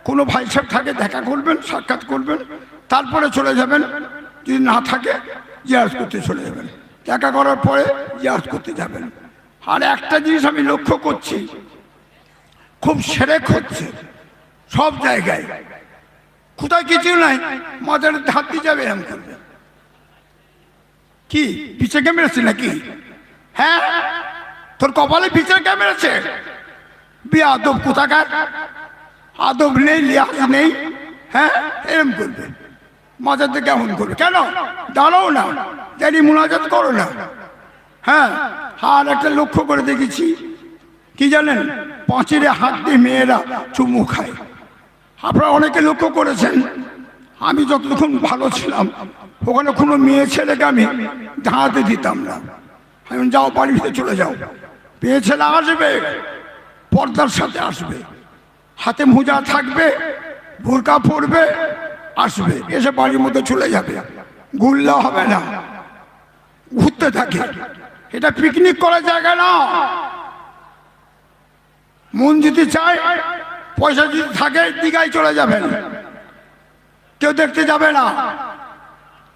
কোনো ভাই সাহেব থাকে দেখা করবেন, সাক্ষাৎ করবেন, তারপরে চলে যাবেন। যদি না থাকে জিয়ারত করতে চলে যাবেন, দেখা করার পরে জিয়ারত করতে যাবেন। আর একটা জিনিস আমি লক্ষ্য করছি, খুব সেরেক হচ্ছে সব জায়গায়। কোথায় কিছু নাই, মাজারে ধার দিয়ে যাবে, এরকম করবে। কি পিছে কে মেরেছে নাকি? হ্যাঁ, তোর কপালে পিছে কে মেরেছে? বেয়াদব কোথাকার, আদব নেই, লিহাজ নেই। হ্যাঁ, এরকম করবে। মাজারতে কেমন করবে? কেন দাঁড়াও না, জানি মুনাজাত করো না। হ্যাঁ, আর একটা লক্ষ্য করে দেখেছি, কি জানেন, পাঁচিরে হাত দিয়ে মেয়েরা চুমু খায়। আপনারা অনেকে লক্ষ্য করেছেন, আমি যতক্ষণ ভালো ছিলাম ওখানে কোনো মেয়ে ছেলেকে আমি দাঁড়াতে দিতাম না। আমি যাও বাড়ির ভিতরে চলে যাও, মেয়ে ছেলে আসবে পর্দার সাথে আসবে, হাতে মোজা থাকবে, বোরকা পরবে, আসবে, এসে বাড়ির মধ্যে চলে যাবে, ঘুরলে হবে না, ঘুরতে থাকে। এটা পিকনিক করার জায়গা না। মন যদি চায়, পয়সা যদি থাকে, দীঘায় চলে যাবেন, কেউ দেখতে যাবে না।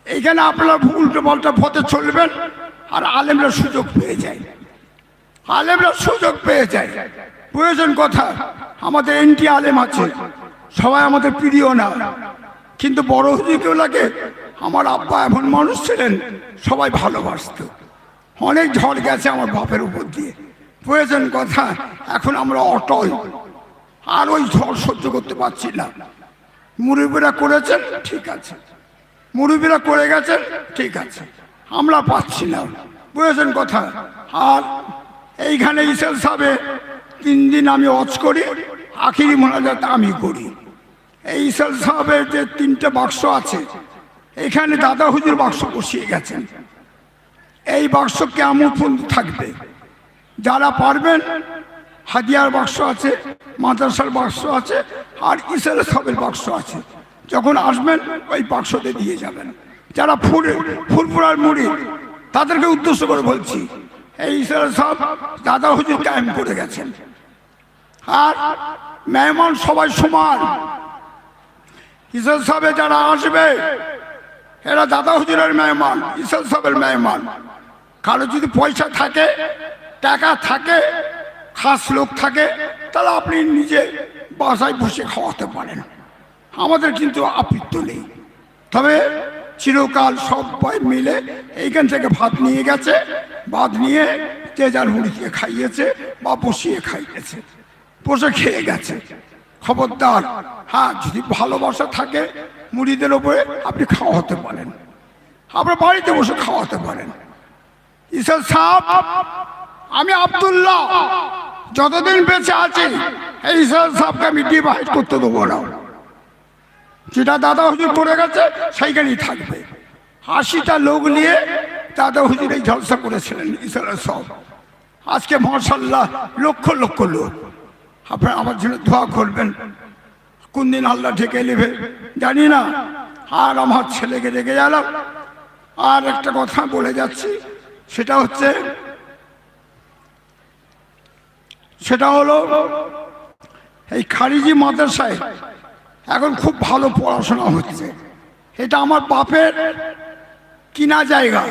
এইখানে আপনারা উল্টো পাল্টা পথে চলবেন, আর আলেমরা সুযোগ পেয়ে যায়, আলেমরা সুযোগ পেয়ে যায়। প্রয়োজন কথা, আমাদের এনটি আলেম আছে, সবাই আমাদের প্রিয় না, কিন্তু বড় হুজুরকেও লাগে। আমার আব্বা এমন মানুষ ছিলেন, সবাই ভালোবাসত। অনেক ঝড় গেছে আমার বাপের উপর দিয়ে। প্রয়োজন কথা, এখন আমরা অটল, আর ওই ঝড় সহ্য করতে পারছি না। মুরব্বীরা করেছেন ঠিক আছে, মুরব্বীরা করে গেছেন ঠিক আছে, আমরা পাচ্ছি না। প্রয়োজন কথা। আর এইখানে ইসেল সাহেবে 3 দিন আমি ওয়াজ করি, আখিরি মোনাজাত আমি করি। এই ইসেল সাহেবের যে 3টে বাক্স আছে, এখানে দাদা হুজুর বাক্স বসিয়ে গেছেন। এই বাক্স কেমন পর্যন্ত থাকবে। যারা পারবেন, হাদিয়ার বাক্স আছে, মাদ্রাসার বাক্স আছে, আর ইসেল সাহেবের বাক্স আছে। যখন আসবেন ওই বাক্সতে দিয়ে যাবেন। যারা ফুরফুরার মুড়ি, তাদেরকে উদ্দেশ্য করে বলছি, এই ইসেল সাহেব দাদা হুজুর কায়েম করে গেছেন। আর মেহমান সবাই সমান। ইসেল সাহেবে যারা আসবে, এরা দাদা হুজুরের মেহমান, ইসেল সাহেবের মেহমান। কারো যদি পয়সা থাকে, টাকা থাকে, খাস লোক থাকে, তাহলে আপনি নিজে বাসায় বসে খাওয়াতে পারেন, আমাদের কিন্তু আপত্তি নেই। তবে চিরকাল সবাই মিলে এইখান থেকে ভাত নিয়ে গেছে, ভাত নিয়ে যে যার মুড়িকে খাইয়েছে বা বসিয়ে খাইয়েছে, বসে খেয়ে গেছে। খবরদার, হ্যাঁ, যদি ভালোবাসা থাকে মুড়িদের ওপরে আপনি খাওয়াতে পারেন, আপনার বাড়িতে বসে খাওয়াতে পারেন। ইসেল সাহেব, আমি আব্দুল্লাহ যতদিন বেঁচে আছি, এই ইসেল সাহেবকে আমি ডিভাইড করতে দেবো না। যেটা দাদা হুজুর করে গেছে সেইখানেই থাকবে। 80টা লোক নিয়ে দাদা হুজুর এই জলসা করেছিলেন ইসেল সাহেব। আজকে মাশাআল্লাহ লক্ষ লক্ষ লোক। আপনারা আমার জন্য দোয়া করবেন। কোন দিন আল্লাহ ঢেকে নেবে জানি না। আর আমার ছেলেকে রেখে গেলাম। আর একটা কথা বলে যাচ্ছি, সেটা হলো এই খারিজি মাদ্রাসায় এখন খুব ভালো পড়াশোনা হচ্ছে। এটা আমার বাপের কিনা জায়গা,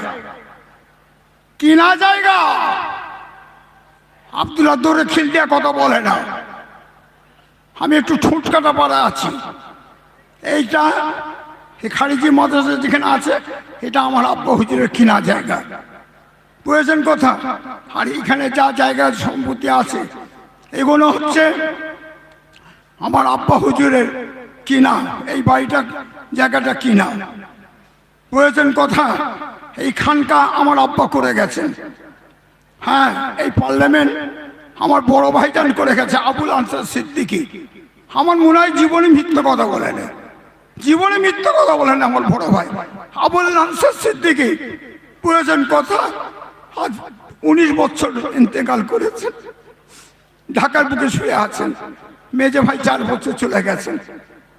কিনা জায়গা। আব্দুল্লাহ দৌড়ে খিল দিয়ে কথা বলে না, আমি একটু ঠোঁটকাটা পাড়া আছি। এইটা এই খারিজি মাদ্রাসা যেখানে আছে এটা আমার আব্বা হুজুরের কিনা জায়গা, বুঝেছেন কথা। আর এখানে যা জায়গার সম্পত্তি আছে এগুলো হচ্ছে আমার আব্বা হুজুরের কিনা। এই বাড়িটা জায়গাটা কিনা, বুঝেছেন কথা। এই খানকা আমার আব্বা করে গেছেন। হ্যাঁ, এই পার্লামেন্ট আমার বড় ভাইজান করে গেছে, আবুল আনসার সিদ্দিকী। আমার মনে হয় জীবনে মিথ্যে কথা বলেন, জীবনে মিথ্যে কথা বলেন আমার বড় ভাই আবুল আনসার সিদ্দিকী, বুঝেছেন কথা। আজ 19 বছর ইন্তেকাল করেছেন, ঢাকার বুকে শুয়ে আছেন। মেজে ভাই 4 বছর চলে গেছেন,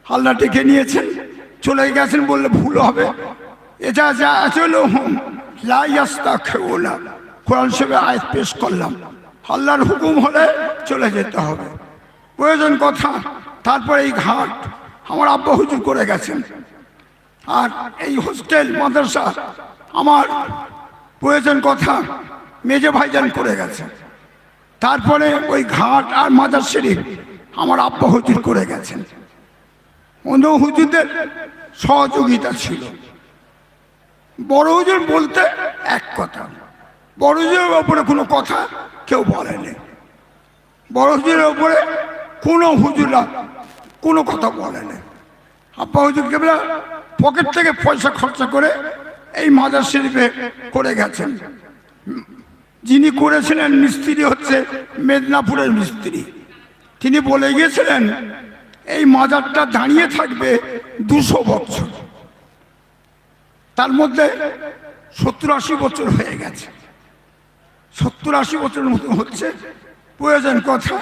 আল্লাহ ডেকে নিয়েছেন, চলে গেছেন বললে ভুল হবে। এটা যা চলো লা ইয়াস্তাখিরুনা, কোরআন শরীফে আয়াত পেশ করলাম, আল্লাহর হুকুম হলে চলে যেতে হবে, বুঝেছেন কথা। তারপরে এই ঘাট আমার আব্বা হুজুর করে গেছেন। আর এই হোস্টেল মাদ্রাসা আমার, বুঝেছেন কথা, মেজে ভাইজান করে গেছে। তারপরে ওই ঘাট আর মাজার শরীফ আমার আব্বা হুজুর করে গেছেন। অন্য হুজুরদের সহযোগিতা ছিল। বড় হুজুর বলতে এক কথা, বড় হুজুরের ওপরে কোনো কথা কেউ বলেনি। বড় হুজুরের ওপরে কোনো হুজুরা কোনো কথা বলেনি। আব্বা হুজুর কেবল পকেট থেকে পয়সা খরচা করে এই মাজার শরীফে করে গেছেন। যিনি করেছিলেন মিস্ত্রি হচ্ছে মেদিনীপুরের মিস্ত্রি। তিনি বলে গিয়েছিলেন এই মাজারটা দাঁড়িয়ে থাকবে 200 বছর। তার মধ্যে 70-80 বছর হয়ে গেছে, 70-80 বছরের মতো হচ্ছে, প্রয়োজন কথা।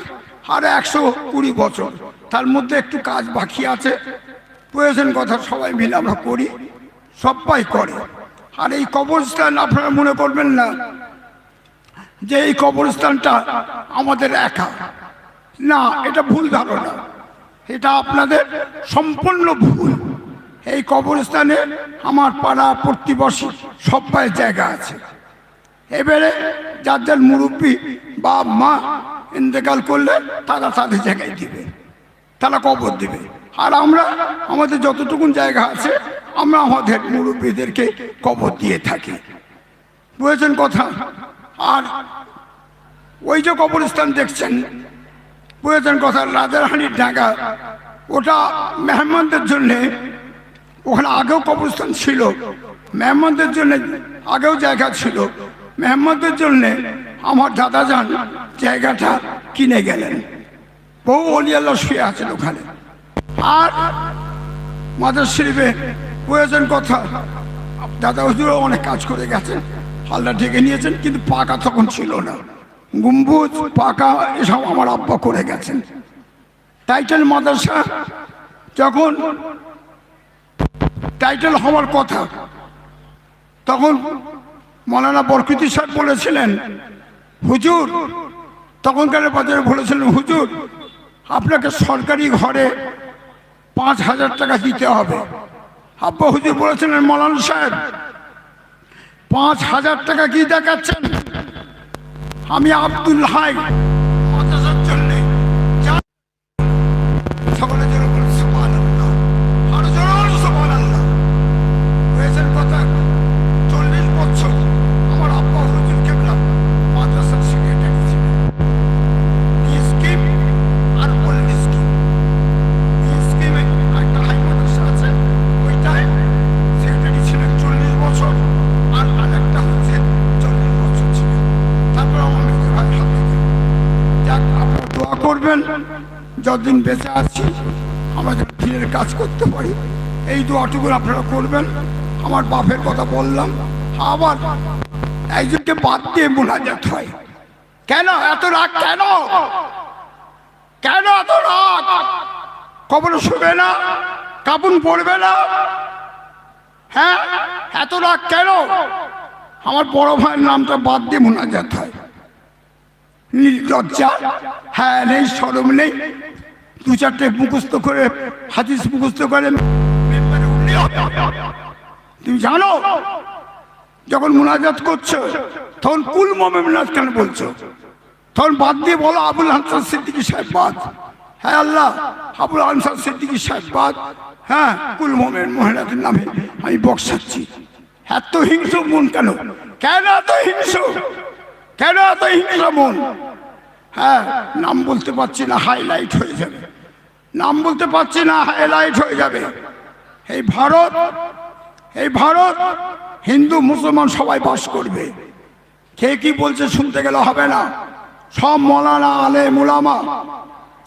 আর 120 বছর, তার মধ্যে একটু কাজ বাকি আছে, প্রয়োজন কথা। সবাই মিলে আমরা করি, সবাই করে। আর এই কবরস্থান আপনারা মনে করবেন না যে এই কবরস্থানটা আমাদের একা, না, এটা ভুল ধারণা, এটা আপনাদের সম্পূর্ণ ভুল। এই কবরস্থানে আমার পাড়া প্রতিবেশী সবাই জায়গা আছে। এবারে যার যার মুরব্বী বা মা ইন্তেকাল করলে তারা তাদের জায়গায় দিবে, তারা কবর দিবে। আর আমরা আমাদের যতটুকুন জায়গা আছে আমরা আমাদের মুরব্বীদেরকে কবর দিয়ে থাকি, বুঝেছেন কথা। আর ওই যে কবরস্থান দেখছেন, বুঝেছেন কথা, রাজারহানির ডাঙ্গা, ওটা মেহমানদের জন্যে, ওখানে আগেও কবরস্থান ছিল, মেহমানদের জন্য আগেও জায়গা ছিল। মেহমানদের জন্যে আমার দাদা যান জায়গাটা কিনে গেলেন, বহু অলি আল্লাহ শুয়ে আছেন ওখানে। আর মাজার শরীফে, বুঝেছেন কথা, দাদা হুজুরও অনেক কাজ করে গেছেন, আল্লাহ ঢেকে নিয়েছেন, কিন্তু পাকা তখন ছিল না, গম্বুজ পাকা এসব আমার আব্বা করে গেছেন। টাইটেল মাদ্রাসা যখন টাইটেল হওয়ার কথা, তখন মৌলানা বরকতি সাহেব বলেছিলেন, হুজুর, তখনকার বাজারে বলেছিলেন, হুজুর আপনাকে সরকারি ঘরে 5,000 টাকা দিতে হবে। আব্বা হুজুর বলেছিলেন, মৌলানা সাহেব 5,000 টাকা কি দেখাচ্ছেন, আমি আব্দুল হাই মাদ্রাসার জন্য সকলের জন্য সুবহানাল্লাহ, আরো জোরে সুবহানাল্লাহ, বুঝেছেন কথা। 40 বছর আমার আব্বা হুজুর কেবলা মাদ্রাসার সেক্রেটারি ছিলেন। স্কিম আর ওল্ড স্কিম, স্কিমে একটা হাই মাদ্রাসা আছে, ওইটায় সেক্রেটারি ছিলেন 40 বছর, আর আরেকটা হচ্ছে 40 বছর ছিলেন। তারপর আমার মেজে ভাই হাতে যাক, আপনারা দোয়া করবেন যতদিন বেঁচে আছি আমাদের ফিরের কাজ করতে পারি, এই দোয়াটুকু আপনারা করবেন। আমার বাপের কথা বললাম, আবার একজনকে বাদ দিয়ে মোনাজাত হয়। কেন এত রাগ, কেন কেন এত রাগ? কবরে শুবে না, কাপুন পড়বে না, হ্যাঁ, এত রাগ কেন? আমার বড় ভাইয়ের নামটা বাদ দিয়ে মোনাজাত হয়। নির্লজ্জা, হ্যাঁ, নেই শরম নেই, দু চারটে মুখস্থ করে হাদিস মুখস্থ করে মেম্বারে উঠলে হবে। তুমি জানো যখন মুনাজাত করছো তখন কুল মুমিনুন কেন বলছো? তখন বাদ দিয়ে বলো আবুল হাসান সিদ্দিকী সাহেব বাদ। হ্যাঁ আল্লাহ, আবুল হাসান সিদ্দিকী সাহেব বাদ। হ্যাঁ, কুল মুমিনুন মহিলাদের নামে আমি বক্সাচ্ছি। এত হিংস্র মন কেন? কেন এত হিংস্র? কেন এত হিংস্র মন? হ্যাঁ, নাম বলতে পারছি না, হাইলাইট হয়ে যাবে। নাম বলতে পারছি না, হাইলাইট হয়ে যাবে। এই ভারত হিন্দু মুসলমান সবাই বাস করবে। কে কি বলছে শুনতে গেলে হবে না। সব মৌলানা আলেম উলামা,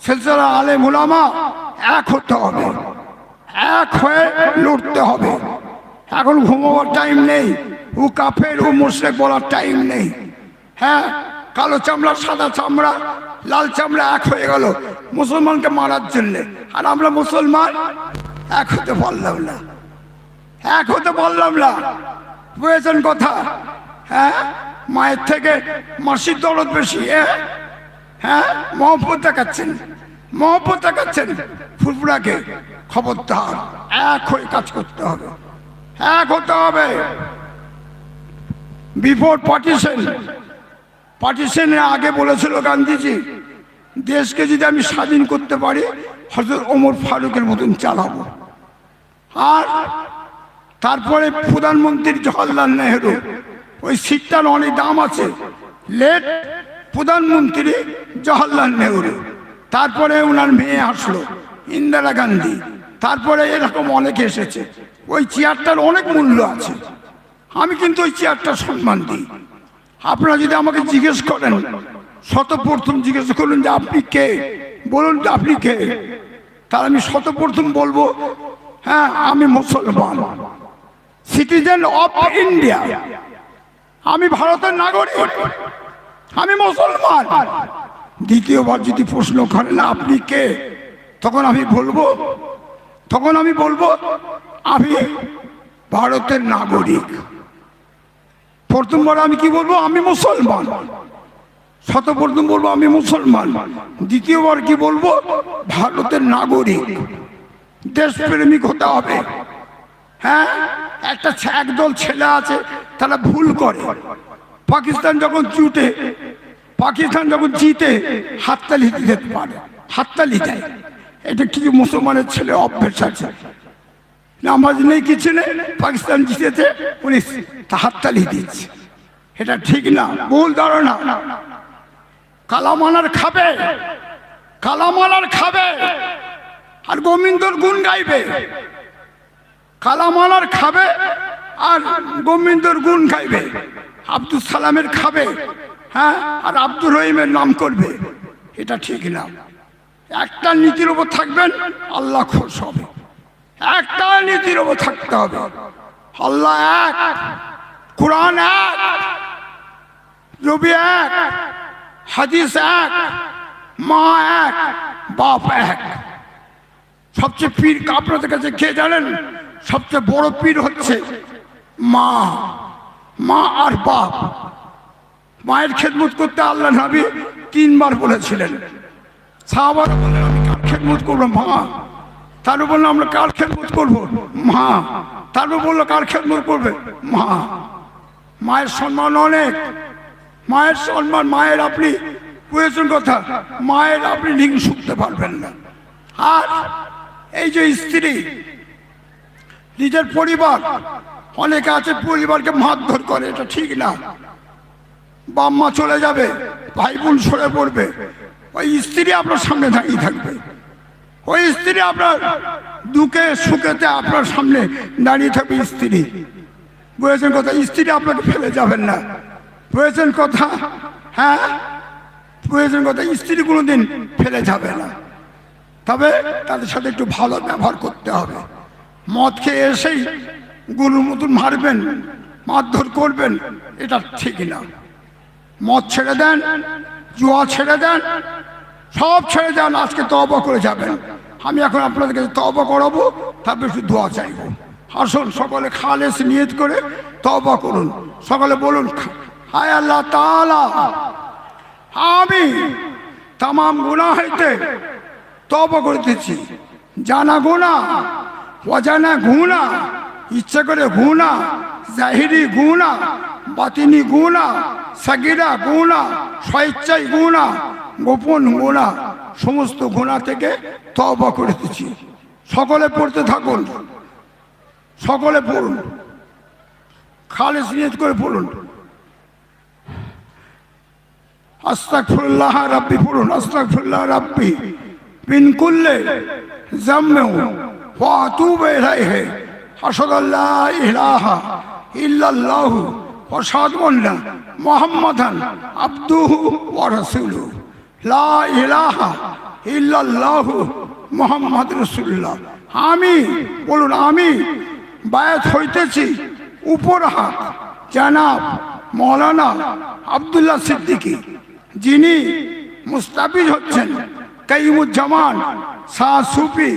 সিলসিলা আলেম উলামা এক হতে হবে, এক হয়ে লড়তে হবে। এখন ঘুমাবার টাইম নেই, ও কাফের ও মুশরিক বলার টাইম নেই। হ্যাঁ, কালো চামড়া সাদা চামড়া লাল চামড়া এক হয়ে গেল মুসলমানকে মারার জন্য। আর আমরা মুসলমান এক হতে পারলাম না, এক হতে পারলাম না। বুঝেছেন কথা? হ্যাঁ, মায়ের থেকে মাসির দরদ বেশি। হ্যাঁ, মহব্বত দেখাচ্ছেন, মহব্বত দেখাচ্ছেন ফুরফুরাকে। খবরদার, এক হয়ে কাজ করতে হবে, এক হতে হবে। বিফোর পার্টিশনের আগে বলেছিল গান্ধীজি, দেশকে যদি আমি স্বাধীন করতে পারি হযরত ওমর ফারুকের মতন চালাবো। আর তারপরে প্রধানমন্ত্রী জওহরলাল নেহরু, ওই সিটটার অনেক দাম আছে, লেট প্রধানমন্ত্রী জওহরলাল নেহরু। তারপরে ওনার মেয়ে আসলো ইন্দিরা গান্ধী। তারপরে এরকম অনেকে এসেছে। ওই চেয়ারটার অনেক মূল্য আছে, আমি কিন্তু ওই চেয়ারটার সম্মান দিই। আপনারা যদি আমাকে জিজ্ঞেস করেন, শতপ্রথম জিজ্ঞেস করুন যে আপনি কে, বলুন তো আপনি কে, তার আমি শতপ্রথম বলবো হ্যাঁ আমি মুসলমান, সিটিজেন অফ ইন্ডিয়া, আমি ভারতের নাগরিক, আমি মুসলমান। দ্বিতীয়বার যদি প্রশ্ন করেন আপনি কে, তখন আমি বলবো আমি ভারতের নাগরিক। প্রথমবার আমি কি বলবো? আমি মুসলমান। শতপ্রথম বলবো আমি মুসলমান, দ্বিতীয়বার কি বলবো? ভারতের নাগরিক। দেশপ্রেমিক হতে হবে। হ্যাঁ, একদল ছেলে আছে তারা ভুল করে। পাকিস্তান যখন জিতে হাততালি দিতে পারে, হাততালি দেয়। এটা কি মুসলমানের ছেলে অভ্যেস আছে? নামাজ নেই, কিছু নেই, পাকিস্তান জিতেছে উনি হাততালি দিচ্ছে। এটা ঠিক না, ভুল ধারণা। কালামালার খাবে আর গোবিন্দর গুণ গাইবে। কালামালার খাবে আর গোবিন্দর গুণ গাইবে। আব্দুল সালামের খাবে, হ্যাঁ, আর আব্দুর রহিমের নাম করবে। এটা ঠিক না। একটা নীতির উপর থাকবেন, আল্লাহ খুশ হবে। একটা নীতির উপর থাকতে হবে। আল্লাহ এক, কোরআন এক, নবী এক, হাদিস এক, মা এক, বাপ এক। সবচেয়ে পীর আপনাদের কাছে কে জানেন? সবচেয়ে বড় পীর হচ্ছে মা, মা আর বাপ। মায়ের খেদমত করতে আল্লাহ নবী 3 বার বলেছিলেন। সাহাবারা বললেন আমি কার খেদমত করবো? মা। তারপর বললো আমরা কার খেদমত করবো? মা। তারপর বললো কার খেদমত করবে? মা। মায়ের সম্মান অনেক, মায়ের সম্মান। মায়ের আপনি বুঝেছেন কথা, মায়ের আপনি ঋণ শুনতে পারবেন না। আর এই যে স্ত্রী, নিজের পরিবার, অনেকে আছে পরিবারকে মারধর করে, এটা ঠিক না। বাম্মা চলে যাবে, ভাই বোন সরে পড়বে, ওই স্ত্রী আপনার সামনে দাঁড়িয়ে থাকবে। ওই স্ত্রী আপনার দুঃখে সুখেতে আপনার সামনে দাঁড়িয়ে থাকবে স্ত্রী। বুঝেছেন কথা? স্ত্রী আপনাকে ফেলে যাবেন না। বুঝেছেন কথা? হ্যাঁ, বুঝেছেন কথা? স্ত্রী কোনোদিন ফেলে যাবে না। তবে তাদের সাথে একটু ভালো ব্যবহার করতে হবে। মদ খেয়ে এসেই গরুর মতন মারবেন, মারধর করবেন, এটা ঠিক না। মদ ছেড়ে দেন, জুয়া ছেড়ে দেন, সব ছেড়ে দেন। আজকে তওবা করে যাবেন। আমি এখন আপনাদের কাছে তওবা করাবো, তারপর একটু দোয়া চাইবো। আসুন সকলে খালেস নিয়ত করে তওবা করুন। সকলে বলুন, হায় আল্লাহ তাআলা, আমি তামাম গুনাহ হইতে তওবা করতেছি। জানা গুনাহ, অজানা গুনাহ, ইচ্ছা করে গুনাহ, জাহিরি গুনাহ, বাতিনি গুনাহ, সাগীরা গুনাহ, স্বেচ্ছায় গুনাহ, গোপন গুনাহ, সমস্ত গুনাহ থেকে তওবা করতেছি। সকলে পড়তে থাকুন, সকলে পড়ুন, খালেস নিয়ত করে পড়ুন। আস্তাগফিরুল্লাহ রাব্বি পড়ুন, আস্তাগফিরুল্লাহ রাব্বি মিন কুল্লি যামবিন ওয়া আতুবু ইলাইহি আশহাদু আল্লা ইলাহা ইল্লাল্লাহু ওয়া আশহাদু আন্না মুহাম্মাদান আবদুহু ওয়া রাসূলুহু। লা ইলাহা ইল্লাল্লাহু মুহাম্মাদুর রাসূলুল্লাহ। আমি বলুন, আমি বায়াত হইতেছি, উপর হাত জনাব মৌলানা আব্দুল্লাহ সিদ্দিকী, যিনি মুস্তাফিজ হচ্ছেন কাইয়ুমুজ্জামান শাহ সুফি